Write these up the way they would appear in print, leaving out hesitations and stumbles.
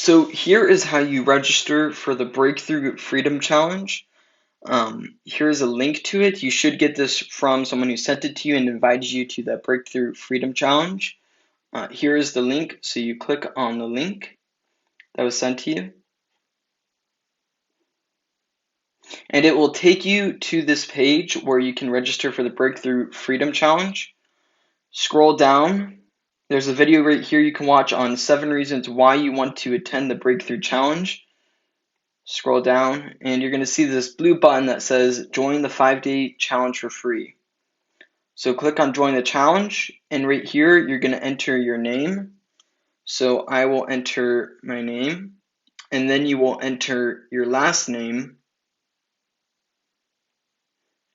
So here is how you register for the Breakthrough Freedom Challenge. Here's a link to it. You should get this from someone who sent it to you and invited you to the Breakthrough Freedom Challenge. Here is the link. So you click on the link that was sent to you. And it will take you to this page where you can register for the Breakthrough Freedom Challenge. Scroll down. There's a video right here you can watch on 7 reasons why you want to attend the Breakthrough Challenge. Scroll down and you're going to see this blue button that says join the 5-day challenge for free. So click on join the challenge, and right here you're going to enter your name. So I will enter my name, and then you will enter your last name,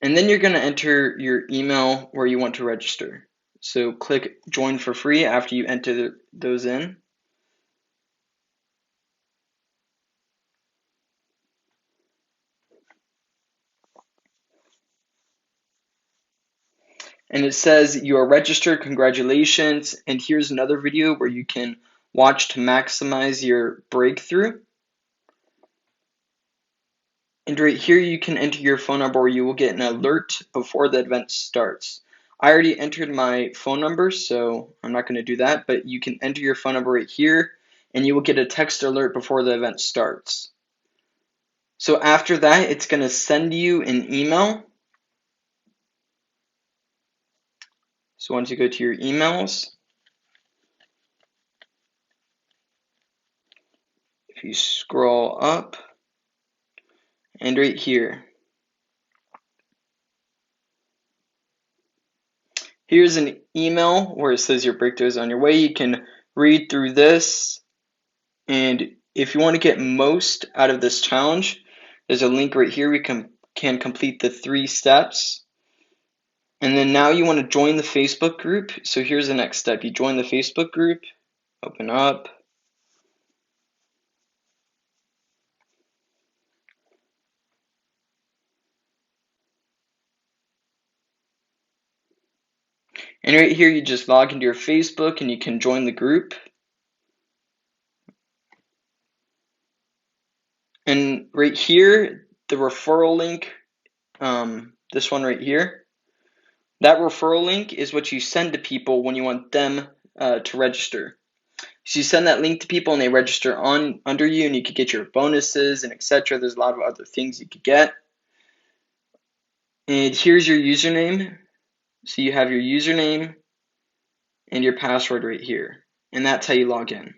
and then you're going to enter your email where you want to register. So click join for free after you enter those in. And it says you are registered, congratulations, and here's another video where you can watch to maximize your breakthrough. And right here you can enter your phone number or you will get an alert before the event starts. I already entered my phone number, so I'm not going to do that, but you can enter your phone number right here and you will get a text alert before the event starts. So after that, it's going to send you an email. So once you go to your emails, if you scroll up, and right here, here's an email where it says your breakthrough is on your way. You can read through this, and if you want to get most out of this challenge, there's a link right here. We can complete the 3 steps. And then now you want to join the Facebook group. So here's the next step. You join the Facebook group, open up. And right here, you just log into your Facebook and you can join the group. And right here, the referral link, this one right here, that referral link is what you send to people when you want them to register. So you send that link to people and they register under you, and you could get your bonuses and etc. There's a lot of other things you could get. And here's your username. So you have your username and your password right here. And that's how you log in.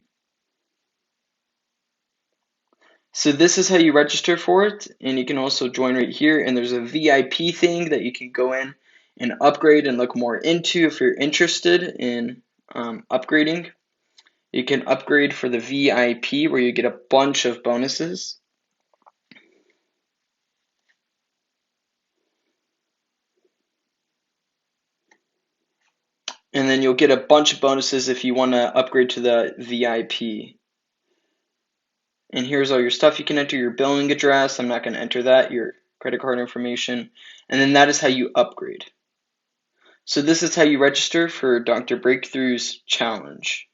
So this is how you register for it. And you can also join right here. And there's a VIP thing that you can go in and upgrade and look more into if you're interested in upgrading. You can upgrade for the VIP where you get a bunch of bonuses. And then you'll get a bunch of bonuses if you want to upgrade to the VIP. And here's all your stuff. You can enter your billing address. I'm not going to enter that, your credit card information. And then that is how you upgrade. So this is how you register for Dr. Breakthrough's challenge.